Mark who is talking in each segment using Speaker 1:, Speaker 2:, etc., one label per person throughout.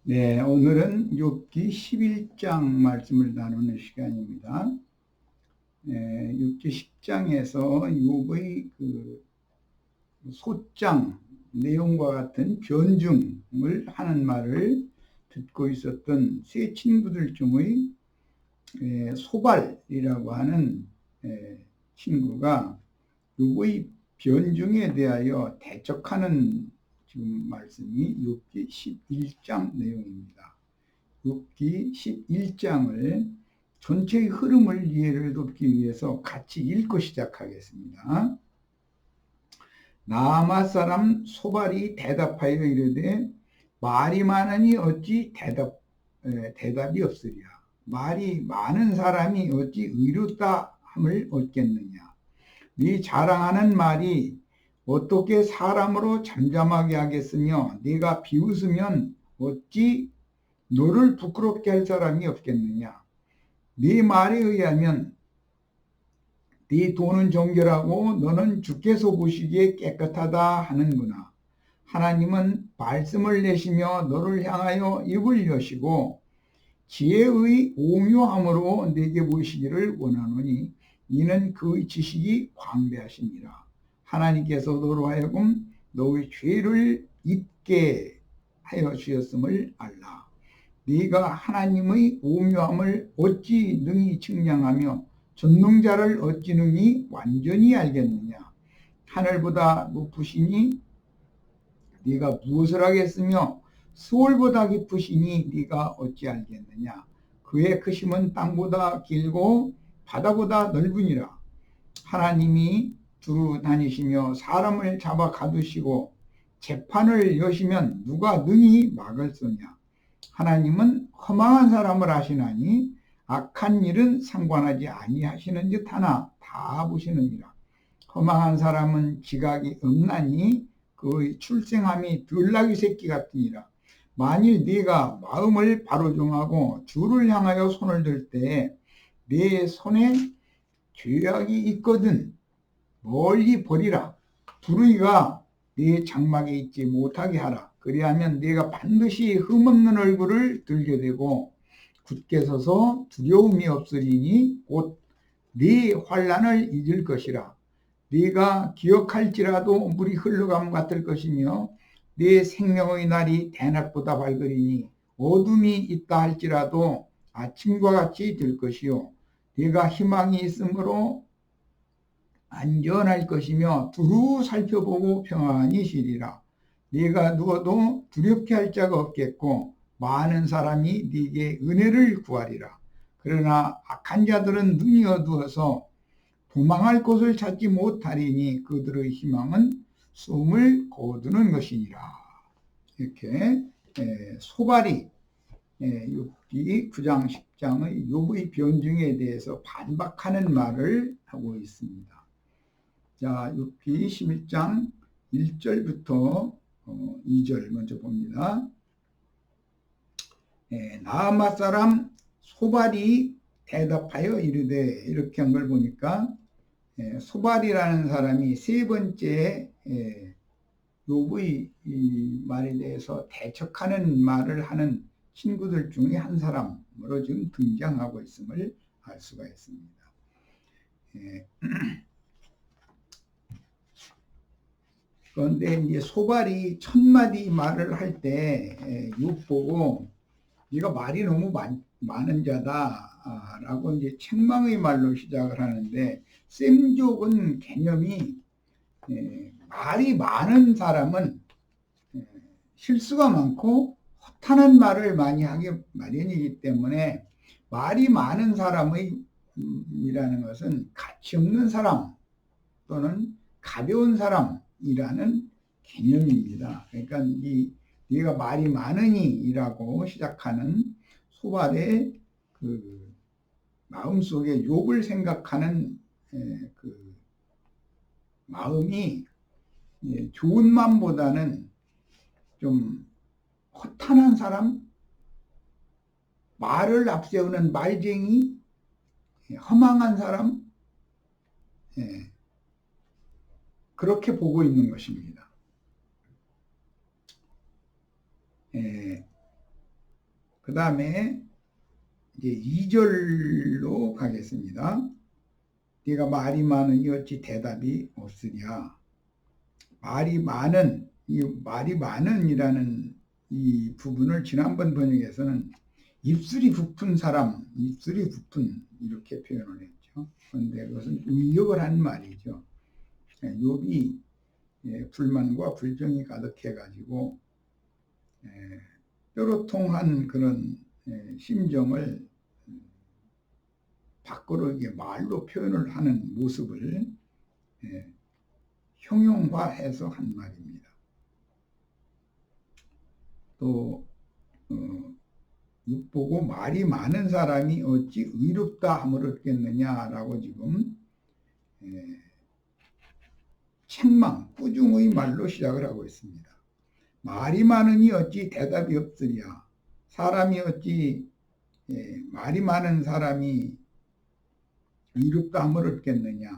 Speaker 1: 네, 오늘은 욥기 11장 말씀을 나누는 시간입니다. 욥기 10장에서 욥의 소장 내용과 같은 변증을 하는 말을 듣고 있었던 세 친구들 중의 소발이라고 하는 친구가 욥의 변증에 대하여 대적하는 지금 말씀이 욥기 11장 내용입니다. 욥기 11장을 전체의 흐름을 이해를 돕기 위해서 같이 읽고 시작하겠습니다. 나아마 사람 소발이 대답하여 이르되 말이 많으니 어찌 대답이 없으랴. 말이 많은 사람이 어찌 의롭다 함을 얻겠느냐. 네 자랑하는 말이 어떻게 사람으로 잠잠하게 하겠으며 네가 비웃으면 어찌 너를 부끄럽게 할 사람이 없겠느냐. 네 말에 의하면 네 돈은 정결하고 너는 주께서 보시기에 깨끗하다 하는구나. 하나님은 말씀을 내시며 너를 향하여 입을 여시고 지혜의 오묘함으로 내게 보이시기를 원하노니 이는 그 지식이 광대하시니라. 하나님께서 너로 하여금 너의 죄를 잊게 하여 주셨음을 알라. 네가 하나님의 오묘함을 어찌 능히 측량하며 전능자를 어찌 능히 완전히 알겠느냐. 하늘보다 높으시니 네가 무엇을 하겠으며 수월보다 깊으시니 네가 어찌 알겠느냐. 그의 크심은 땅보다 길고 바다보다 넓으니라. 하나님이 두루 다니시며 사람을 잡아 가두시고 재판을 여시면 누가 능히 막을 소냐. 하나님은 허망한 사람을 아시나니 악한 일은 상관하지 아니하시는 듯 하나 다 보시느니라. 허망한 사람은 지각이 없나니 그의 출생함이 들나귀 새끼 같으니라. 만일 네가 마음을 바로 정하고 주를 향하여 손을 들 때 네 손에 죄악이 있거든 멀리 버리라. 불의가 네 장막에 있지 못하게 하라. 그리하면 네가 반드시 흠없는 얼굴을 들게 되고 굳게 서서 두려움이 없으리니 곧 네 환난을 잊을 것이라. 네가 기억할지라도 물이 흘러감 같을 것이며 네 생명의 날이 대낮보다 밝으리니 어둠이 있다 할지라도 아침과 같이 될 것이요 네가 희망이 있으므로 안전할 것이며 두루 살펴보고 평안히 쉬리라. 네가 누워도 두렵게 할 자가 없겠고 많은 사람이 네게 은혜를 구하리라. 그러나 악한 자들은 눈이 어두워서 도망할 곳을 찾지 못하리니 그들의 희망은 숨을 거두는 것이니라. 이렇게 소발이 욥기 9장 10장의 욥의 변증에 대해서 반박하는 말을 하고 있습니다. 자, 욥기 11장 1절부터 2절 먼저 봅니다. 나아마 사람 소발이 대답하여 이르되 이렇게 한 걸 보니까 소발이라는 사람이 세 번째 욥의 이 말에 대해서 대척하는 말을 하는 친구들 중에 한 사람으로 지금 등장하고 있음을 알 수가 있습니다. 그런데 이제 소발이 첫 마디 말을 할 때 욥 보고 네가 말이 너무 많은 자다라고 이제 책망의 말로 시작을 하는데 셈족은 개념이 말이 많은 사람은 실수가 많고 허탄한 말을 많이 하기 마련이기 때문에 말이 많은 사람의 이라는 것은 가치 없는 사람 또는 가벼운 사람이라는 개념입니다. 그러니까 네가 말이 많으니라고 시작하는 소발의 그 마음속에 욥을 생각하는 그 마음이 좋은 마음보다는 좀 허탄한 사람, 말을 앞세우는 말쟁이, 허망한 사람, 그렇게 보고 있는 것입니다. 그 다음에 이제 2절로 가겠습니다. 네가 말이 많으니 어찌 대답이 없으랴. 말이 많은이라는 이 부분을 지난번 번역에서는 입술이 부푼 사람, 입술이 부푼 이렇게 표현을 했죠. 그런데 그것은 의역을 한 말이죠. 욥이 불만과 불평이 가득해가지고 뾰로통한 그런 심정을 밖으로 이게 말로 표현을 하는 모습을 형용화해서 한 말입니다. 또 보고 말이 많은 사람이 어찌 의롭다 함을 얻겠느냐라고 지금 책망, 꾸중의 말로 시작을 하고 있습니다. 말이 많으니 어찌 대답이 없으랴. 사람이 어찌 말이 많은 사람이 의롭다 함을 얻겠느냐,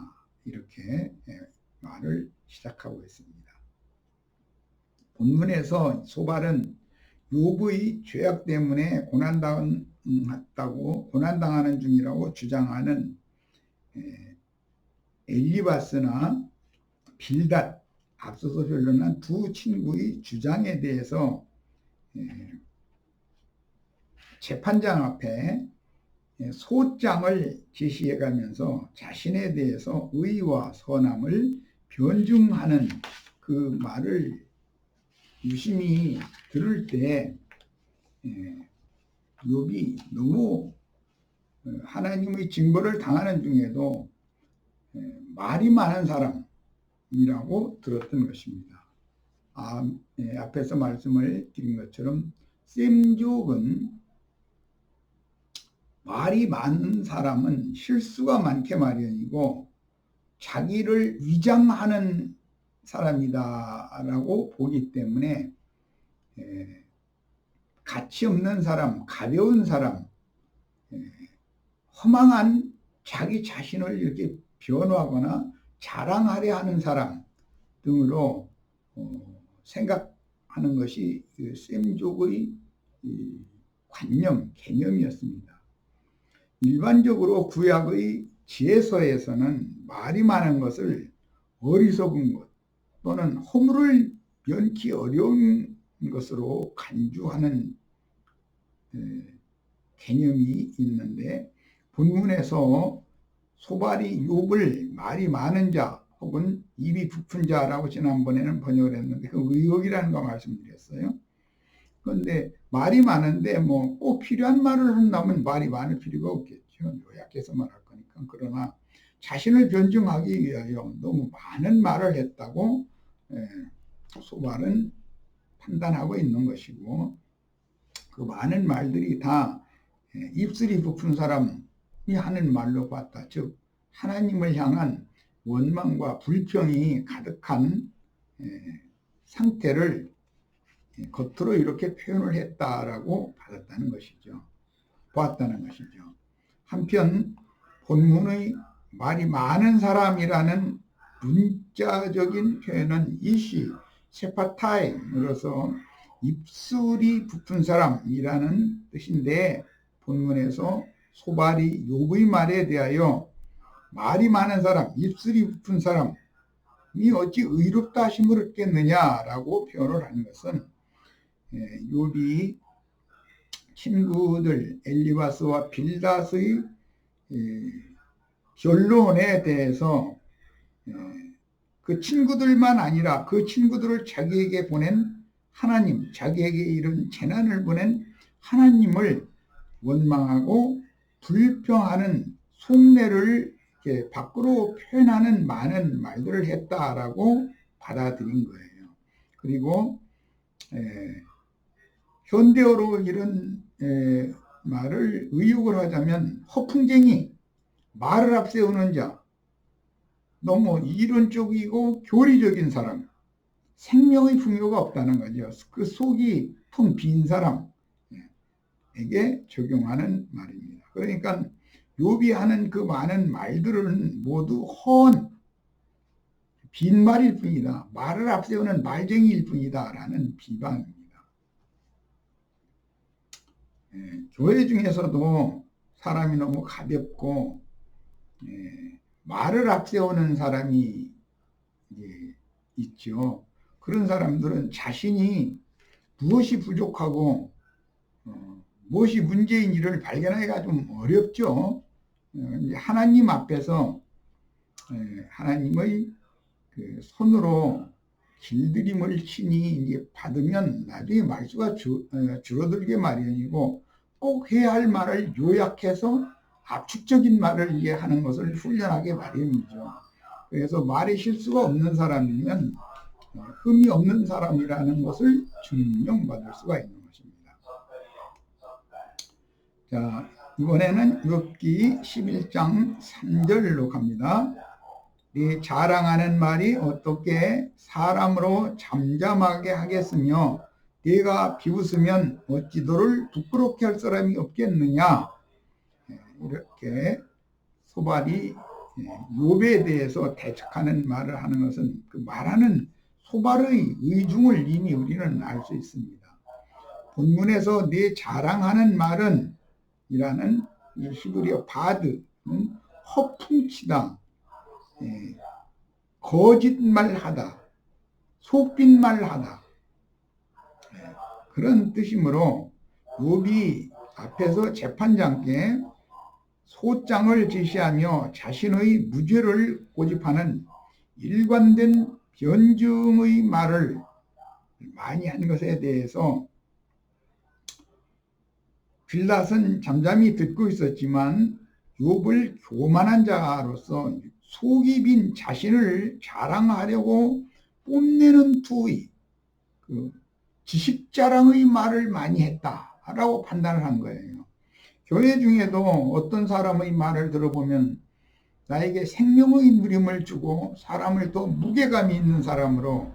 Speaker 1: 이렇게 말을 시작하고 있습니다. 본문에서 소발은 욥의 죄악 때문에 고난당하는 중이라고 주장하는 엘리바스나 빌닷, 앞서서 변론한 두 친구의 주장에 대해서 재판장 앞에 소장을 제시해 가면서 자신에 대해서 의와 선함을 변증하는 그 말을 유심히 들을 때 욥이 너무 하나님의 징벌을 당하는 중에도 말이 많은 사람이라고 들었던 것입니다. 앞에서 말씀을 드린 것처럼 셈족은 말이 많은 사람은 실수가 많게 마련이고 자기를 위장하는 사람이다라고 보기 때문에 가치 없는 사람, 가벼운 사람, 허망한 자기 자신을 이렇게 변호하거나 자랑하려 하는 사람 등으로 생각하는 것이 셈족의 관념, 개념이었습니다. 일반적으로 구약의 지혜서에서는 말이 많은 것을 어리석은 것 또는 허물을 면키 어려운 것으로 간주하는 개념이 있는데, 본문에서 소발이 욥을 말이 많은 자 혹은 입이 부푼 자라고 지난번에는 번역을 했는데 그 의역이라는 거 말씀드렸어요. 그런데 말이 많은데 뭐 꼭 필요한 말을 한다면 말이 많을 필요가 없겠죠. 요약해서 말할 거니까. 그러나 자신을 변증하기 위하여 너무 많은 말을 했다고 소발은 판단하고 있는 것이고, 그 많은 말들이 다 입술이 부푼 사람이 하는 말로 봤다. 즉 하나님을 향한 원망과 불평이 가득한 상태를 겉으로 이렇게 표현을 했다라고 받았다는 것이죠. 보았다는 것이죠. 한편 본문의 말이 많은 사람이라는 문자적인 표현은 이시, 세파타임으로서 입술이 부푼 사람이라는 뜻인데, 본문에서 소발이 욥의 말에 대하여 말이 많은 사람, 입술이 부푼 사람이 어찌 의롭다 하심을 얻겠느냐라고 표현을 하는 것은 욥이 친구들 엘리바스와 빌닷의 결론에 대해서 그 친구들만 아니라 그 친구들을 자기에게 보낸 하나님, 자기에게 이런 재난을 보낸 하나님을 원망하고 불평하는 속내를 이렇게 밖으로 표현하는 많은 말들을 했다라고 받아들인 거예요. 그리고 현대어로 이런 말을 의역을 하자면 허풍쟁이, 말을 앞세우는 자, 너무 이론적이고 교리적인 사람, 생명의 풍요가 없다는 거죠. 그 속이 텅 빈 사람에게 적용하는 말입니다. 그러니까 욥이 하는 그 많은 말들은 모두 허언, 빈말일 뿐이다. 말을 앞세우는 말쟁이일 뿐이다 라는 비방입니다. 교회 중에서도 사람이 너무 가볍고 말을 앞세우는 사람이 있죠. 그런 사람들은 자신이 무엇이 부족하고 무엇이 문제인 일을 발견하기가 좀 어렵죠. 이제 하나님 앞에서 하나님의 그 손으로 길들임을 친히 이제 받으면 나중에 말수가 줄어들게 마련이고, 꼭 해야 할 말을 요약해서 압축적인 말을 이제 하는 것을 훈련하게 마련이죠. 그래서 말에 실수가 없는 사람이면 흠이 없는 사람이라는 것을 증명받을 수가 있는 것입니다. 자, 이번에는 욥기 11장 3절로 갑니다. 네 자랑하는 말이 어떻게 사람으로 잠잠하게 하겠으며 네가 비웃으면 어찌 너를 부끄럽게 할 사람이 없겠느냐. 이렇게 소발이 욥에 대해서 대적하는 말을 하는 것은 그 말하는 소발의 의중을 이미 우리는 알 수 있습니다. 본문에서 네 자랑하는 말은 이라는 이 히브리어 바드는 허풍치다, 거짓말하다, 속빈말하다, 그런 뜻이므로 욥이 앞에서 재판장께 소장을 제시하며 자신의 무죄를 고집하는 일관된 변증의 말을 많이 한 것에 대해서 빌닷은 잠잠히 듣고 있었지만 욥을 교만한 자로서 속이 빈 자신을 자랑하려고 뽐내는 투의, 지식 자랑의 말을 많이 했다라고 판단을 한 거예요. 교회 중에도 어떤 사람의 말을 들어보면 나에게 생명의 누림을 주고 사람을 더 무게감이 있는 사람으로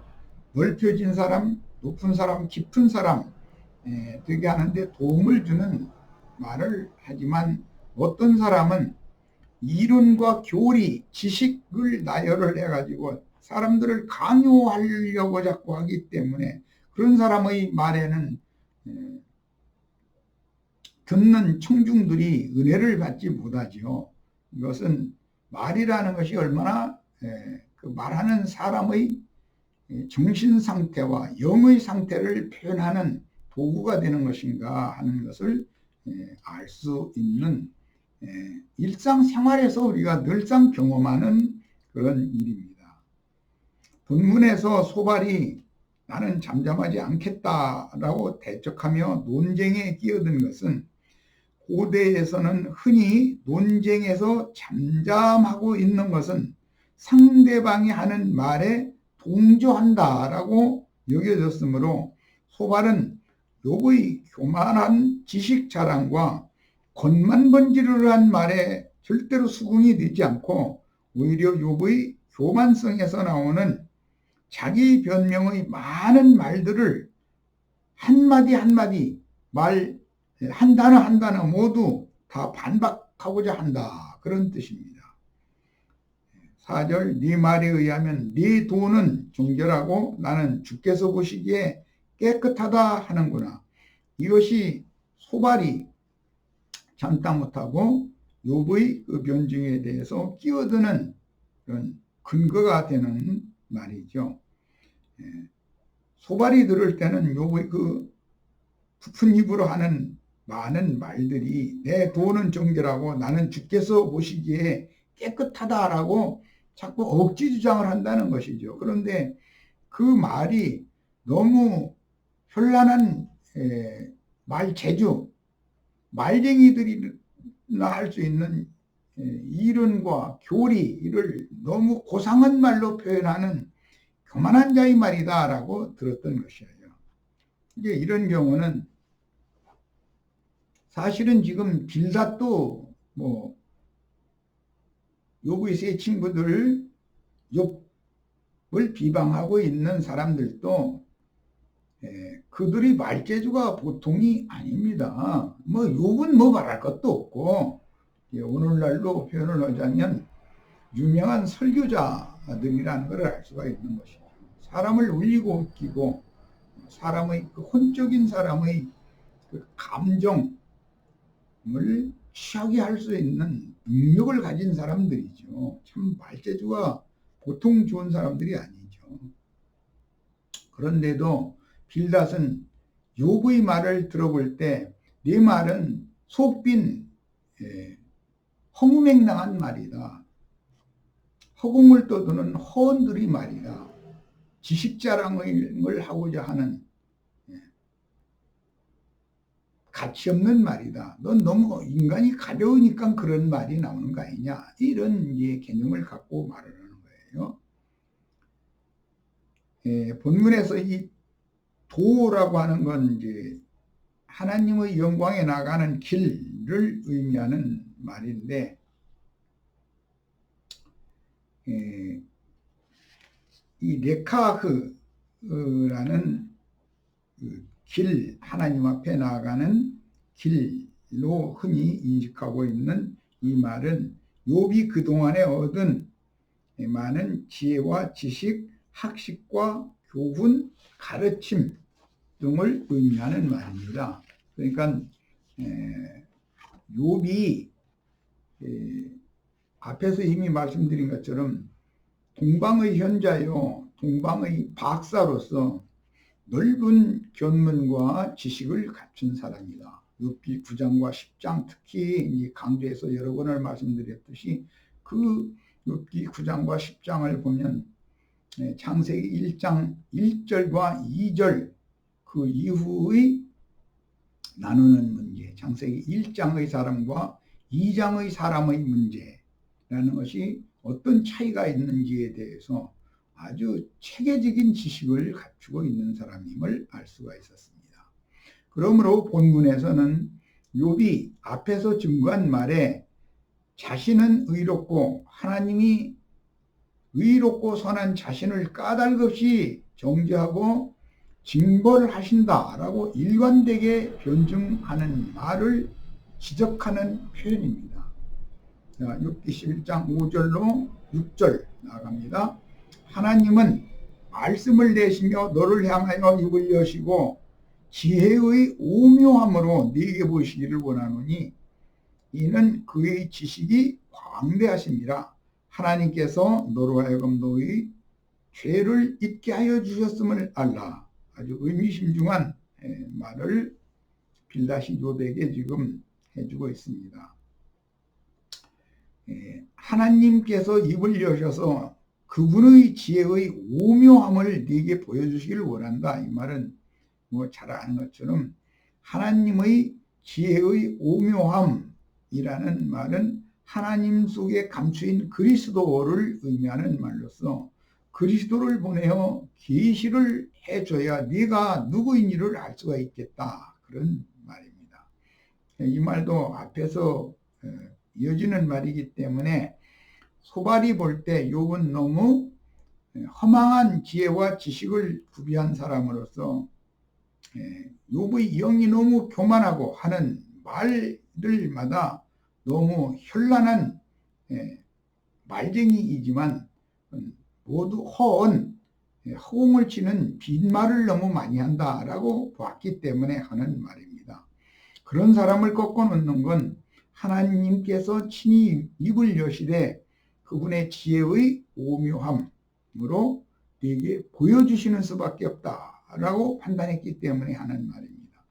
Speaker 1: 넓혀진 사람, 높은 사람, 깊은 사람 되게 하는데 도움을 주는 말을 하지만, 어떤 사람은 이론과 교리, 지식을 나열을 해가지고 사람들을 강요하려고 자꾸 하기 때문에 그런 사람의 말에는 듣는 청중들이 은혜를 받지 못하죠. 이것은 말이라는 것이 얼마나 그 말하는 사람의 정신 상태와 영의 상태를 표현하는 도구가 되는 것인가 하는 것을 알 수 있는 일상생활에서 우리가 늘상 경험하는 그런 일입니다. 본문에서 소발이 나는 잠잠하지 않겠다라고 대적하며 논쟁에 끼어든 것은 고대에서는 흔히 논쟁에서 잠잠하고 있는 것은 상대방이 하는 말에 동조한다라고 여겨졌으므로 소발은 욥의 교만한 지식 자랑과 겉만번지르르한 말에 절대로 수긍이 되지 않고 오히려 욥의 교만성에서 나오는 자기 변명의 많은 말들을 한마디 한마디 말 한 단어 한 단어 모두 다 반박하고자 한다, 그런 뜻입니다. 4절 네 말에 의하면 네 돈은 정결하고 나는 주께서 보시기에 깨끗하다 하는구나. 이것이 소발이 참다 못하고 욥의 그 변증에 대해서 끼어드는 그런 근거가 되는 말이죠. 소발이 들을 때는 욥의 그 부푼 입으로 하는 많은 말들이 내 돈은 정결하고 나는 주께서 보시기에 깨끗하다라고 자꾸 억지 주장을 한다는 것이죠. 그런데 그 말이 너무 현란한 말재주, 말쟁이들이나 할 수 있는 이론과 교리를 너무 고상한 말로 표현하는 교만한 자의 말이다라고 들었던 것이에요. 이제 이런 경우는 사실은 지금 빌닷도 욥의 세 친구들, 욥을 비방하고 있는 사람들도 그들의 말재주가 보통이 아닙니다. 욥은 말할 것도 없고, 오늘날로 표현을 하자면 유명한 설교자들이라는 것을 알 수가 있는 것이죠. 사람을 울리고 웃기고 사람의 그 혼적인 사람의 그 감정, 취하게 할 수 있는 능력을 가진 사람들이죠. 참 말재주가 보통 좋은 사람들이 아니죠. 그런데도 빌닷은 욥의 말을 들어볼 때 네 말은 속빈 허무맹랑한 말이다. 허공을 떠도는 허언들이 말이다. 지식자랑을 하고자 하는 가치 없는 말이다. 넌 너무 인간이 가벼우니까 그런 말이 나오는 거 아니냐. 이런 개념을 갖고 말을 하는 거예요. 본문에서 이 도라고 하는 건 이제 하나님의 영광에 나가는 길을 의미하는 말인데, 이 레카흐라는 길, 하나님 앞에 나아가는 길로 흔히 인식하고 있는 이 말은 욥이 그동안에 얻은 많은 지혜와 지식, 학식과 교훈, 가르침 등을 의미하는 말입니다. 그러니까 욥이 앞에서 이미 말씀드린 것처럼 동방의 현자요, 동방의 박사로서 넓은 견문과 지식을 갖춘 사람이다. 욥기 9장과 10장 특히 강조해서 여러 번을 말씀드렸듯이 그 욥기 9장과 10장을 보면 창세기 1장 1절과 2절 그 이후의 나누는 문제, 창세기 1장의 사람과 2장의 사람의 문제라는 것이 어떤 차이가 있는지에 대해서 아주 체계적인 지식을 갖추고 있는 사람임을 알 수가 있었습니다. 그러므로 본문에서는 욥이 앞에서 증거한 말에 자신은 의롭고 하나님이 의롭고 선한 자신을 까닭없이 정죄하고 징벌하신다라고 일관되게 변증하는 말을 지적하는 표현입니다. 자, 욥기 11장 5절로 6절 나갑니다. 하나님은 말씀을 내시며 너를 향하여 입을 여시고 지혜의 오묘함으로 네게 보시기를 원하노니 이는 그의 지식이 광대하심이라. 하나님께서 너로 하여금 너의 죄를 잊게 하여 주셨음을 알라. 아주 의미심중한 말을 빌닷이 욥에게 지금 해주고 있습니다. 하나님께서 입을 여셔서 그분의 지혜의 오묘함을 네게 보여주시길 원한다. 이 말은 뭐 잘 아는 것처럼 하나님의 지혜의 오묘함이라는 말은 하나님 속에 감추인 그리스도를 의미하는 말로서 그리스도를 보내어 계시를 해줘야 네가 누구인지를 알 수가 있겠다. 그런 말입니다. 이 말도 앞에서 이어지는 말이기 때문에 소발이 볼 때 욥은 너무 허망한 지혜와 지식을 구비한 사람으로서 욥의 영이 너무 교만하고 하는 말들마다 너무 현란한 말쟁이이지만 모두 허공을 치는 빈말을 너무 많이 한다라고 보았기 때문에 하는 말입니다. 그런 사람을 꺾어놓는 건 하나님께서 친히 입을 여시되 그분의 지혜의 오묘함으로 네게 보여주시는 수밖에 없다라고 판단했기 때문에 하는 말입니다.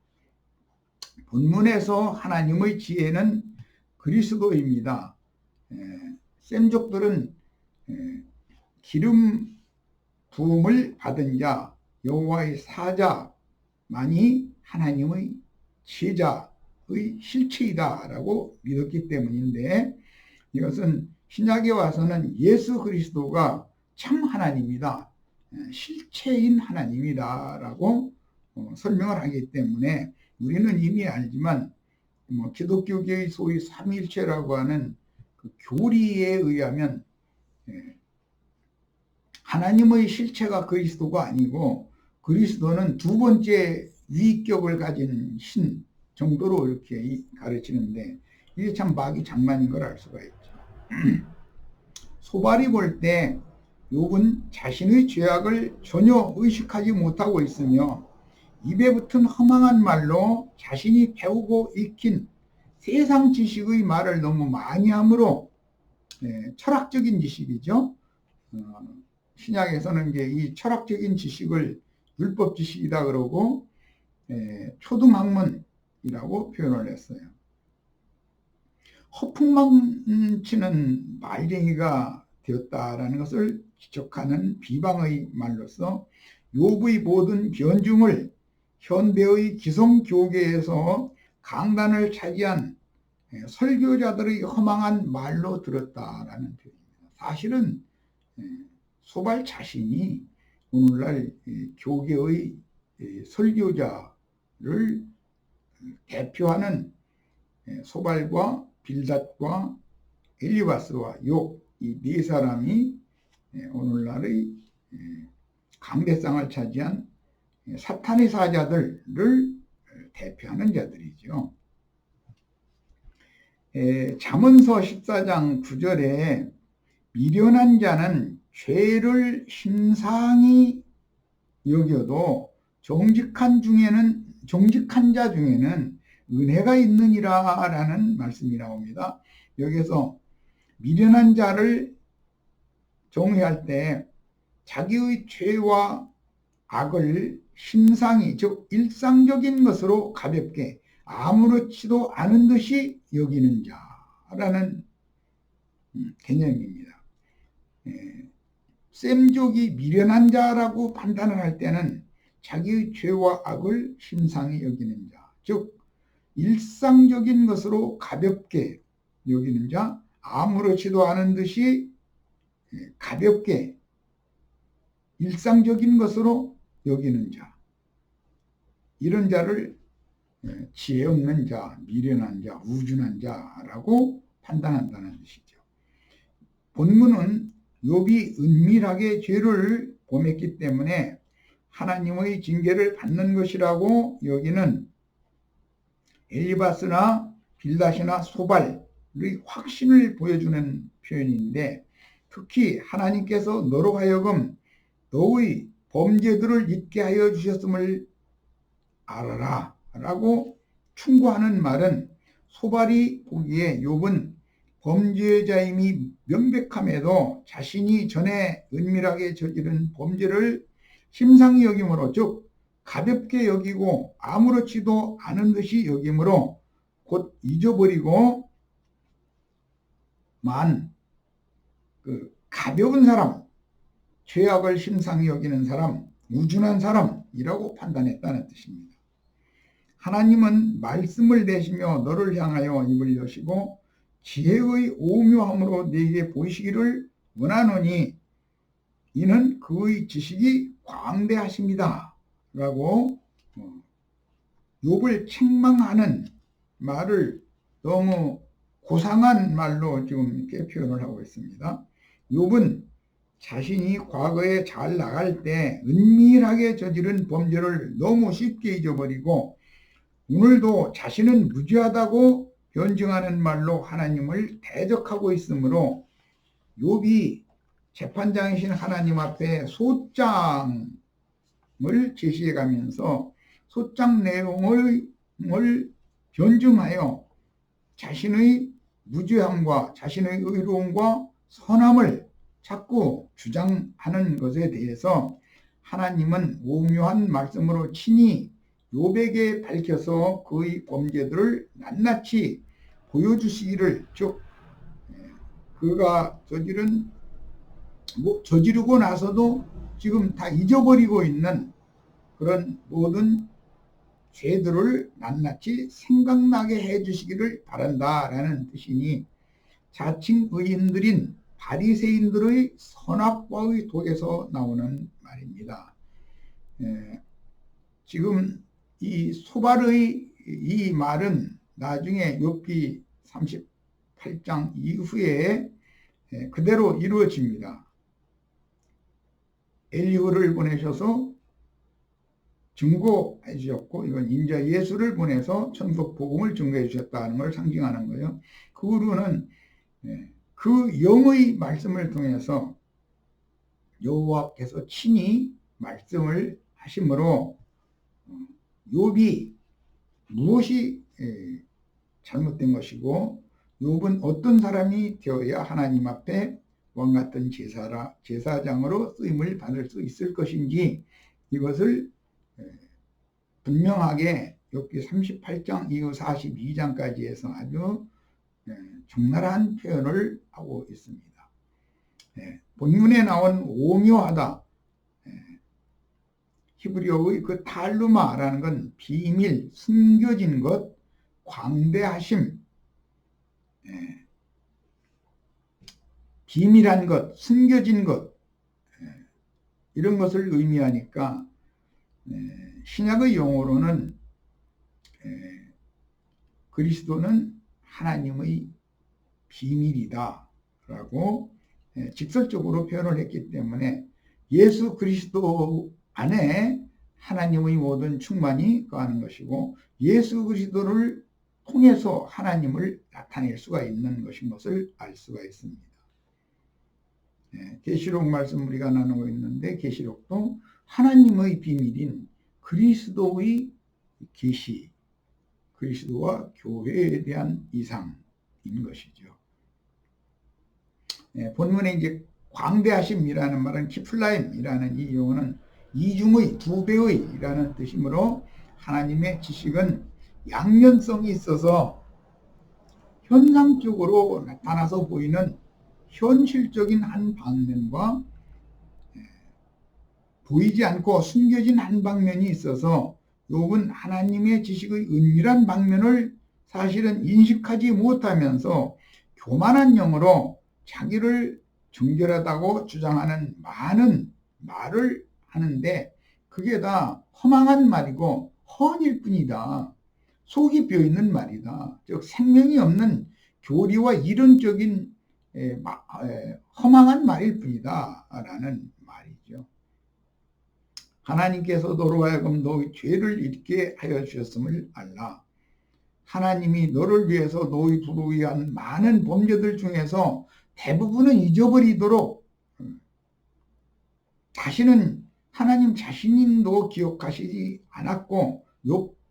Speaker 1: 본문에서 하나님의 지혜는 그리스도입니다. 셈족들은 기름 부음을 받은 자, 여호와의 사자만이 하나님의 제자의 실체이다라고 믿었기 때문인데 이것은 신약에 와서는 예수 그리스도가 참 하나님이다, 실체인 하나님이다라고 설명을 하기 때문에 우리는 이미 알지만 기독교계의 소위 삼위일체라고 하는 그 교리에 의하면 하나님의 실체가 그리스도가 아니고 그리스도는 두 번째 위격을 가진 신 정도로 이렇게 가르치는데 이게 참 마귀 장난인 걸 알 수가 있죠. 소발이 볼 때 욥은 자신의 죄악을 전혀 의식하지 못하고 있으며 입에 붙은 허망한 말로 자신이 배우고 익힌 세상 지식의 말을 너무 많이 하므로 철학적인 지식이죠. 신약에서는 이제 이 철학적인 지식을 율법 지식이다 그러고 초등학문이라고 표현을 했어요. 허풍만 치는 말쟁이가 되었다라는 것을 지적하는 비방의 말로서 욥의 모든 변증을 현대의 기성교계에서 강단을 차지한 설교자들의 허망한 말로 들었다라는 표현입니다. 사실은 소발 자신이 오늘날 교계의 설교자를 대표하는 소발과 빌닷과 엘리바스와 욥, 이 네 사람이 오늘날의 강대상을 차지한 사탄의 사자들을 대표하는 자들이죠. 잠언서 14장 9절에 미련한 자는 죄를 심상히 여겨도 정직한 자 중에는 은혜가 있느니라 라는 말씀이 나옵니다. 여기서 미련한 자를 정의할 때 자기의 죄와 악을 심상히, 즉 일상적인 것으로 가볍게 아무렇지도 않은 듯이 여기는 자라는 개념입니다. 셈족이 미련한 자라고 판단을 할 때는 자기의 죄와 악을 심상히 여기는 자, 즉 일상적인 것으로 가볍게 여기는 자, 아무렇지도 않은 듯이 가볍게 일상적인 것으로 여기는 자, 이런 자를 지혜 없는 자, 미련한 자, 우준한 자라고 판단한다는 뜻이죠. 본문은 욥이 은밀하게 죄를 범했기 때문에 하나님의 징계를 받는 것이라고 여기는 엘리바스나 빌닷이나 소발의 확신을 보여주는 표현인데, 특히 하나님께서 너로 하여금 너의 범죄들을 잊게 하여 주셨음을 알아라 라고 충고하는 말은 소발이 보기에 욥은 범죄자임이 명백함에도 자신이 전에 은밀하게 저지른 범죄를 심상히 여김으로, 즉 가볍게 여기고 아무렇지도 않은 듯이 여김으로 곧 잊어버리고 그 가벼운 사람, 죄악을 심상히 여기는 사람, 우준한 사람이라고 판단했다는 뜻입니다. 하나님은 말씀을 내시며 너를 향하여 입을 여시고 지혜의 오묘함으로 네게 보이시기를 원하노니 이는 그의 지식이 광대하십니다 라고 욥을 책망하는 말을 너무 고상한 말로 지금 이렇게 표현을 하고 있습니다. 욥은 자신이 과거에 잘 나갈 때 은밀하게 저지른 범죄를 너무 쉽게 잊어버리고 오늘도 자신은 무죄하다고 변증하는 말로 하나님을 대적하고 있으므로 욥이 재판장이신 하나님 앞에 소장을 제시해 가면서 소장 내용을 변증하여 자신의 무죄함과 자신의 의로움과 선함을 자꾸 주장하는 것에 대해서 하나님은 오묘한 말씀으로 친히 욥에게 밝혀서 그의 범죄들을 낱낱이 보여주시기를, 즉 그가 저지르고 나서도 지금 다 잊어버리고 있는 그런 모든 죄들을 낱낱이 생각나게 해주시기를 바란다라는 뜻이니, 자칭 의인들인 바리새인들의 선악과의 독에서 나오는 말입니다. 지금 이 소발의 이 말은 나중에 욥기 38장 이후에 그대로 이루어집니다. 엘리후를 보내셔서 증거해 주셨고, 이건 인자 예수를 보내서 천국 복음을 증거해 주셨다는 걸 상징하는 거예요. 그 후로는 그 영의 말씀을 통해서 여호와께서 친히 말씀을 하심으로 욥이 무엇이 잘못된 것이고 욥은 어떤 사람이 되어야 하나님 앞에 왕 같은 제사장으로 쓰임을 받을 수 있을 것인지 이것을 분명하게 욥기 38장 이후 42장까지 해서 아주 적나라한 표현을 하고 있습니다. 본문에 나온 오묘하다, 히브리어의 그 탈루마라는 건 비밀, 숨겨진 것, 광대하심, 비밀한 것, 숨겨진 것, 이런 것을 의미하니까 신약의 용어로는 그리스도는 하나님의 비밀이다 라고 직설적으로 표현을 했기 때문에 예수 그리스도 안에 하나님의 모든 충만이 거하는 것이고 예수 그리스도를 통해서 하나님을 나타낼 수가 있는 것인 것을 알 수가 있습니다. 계시록 말씀 우리가 나누고 있는데 계시록도 하나님의 비밀인 그리스도의 계시, 그리스도와 교회에 대한 이상인 것이죠. 본문에 이제 광대하심이라는 말은 키플라임이라는 이 용어는 이중의, 두 배의라는 뜻이므로 하나님의 지식은 양면성이 있어서 현상적으로 나타나서 보이는 현실적인 한 방면과 보이지 않고 숨겨진 한 방면이 있어서 욥은 하나님의 지식의 은밀한 방면을 사실은 인식하지 못하면서 교만한 영으로 자기를 정결하다고 주장하는 많은 말을 하는데 그게 다 허망한 말이고 허언일 뿐이다. 속이 비어있는 말이다. 즉 생명이 없는 교리와 이론적인 허망한 말일 뿐이다 라는 말이죠. 하나님께서 너로 하여금 너의 죄를 잊게 하여 주셨음을 알라. 하나님이 너를 위해서 너의 부를 위한 많은 범죄들 중에서 대부분은 잊어버리도록 다시는 하나님 자신도 기억하시지 않았고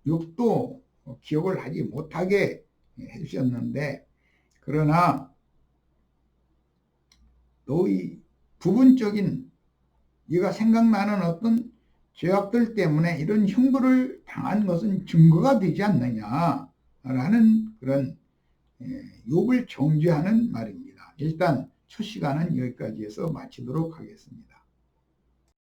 Speaker 1: 욥도 기억을 하지 못하게 해주셨는데 그러나 너의 부분적인 네가 생각나는 어떤 죄악들 때문에 이런 형벌을 당한 것은 증거가 되지 않느냐라는 그런 욥을 정죄하는 말입니다. 일단 첫 시간은 여기까지 해서 마치도록 하겠습니다.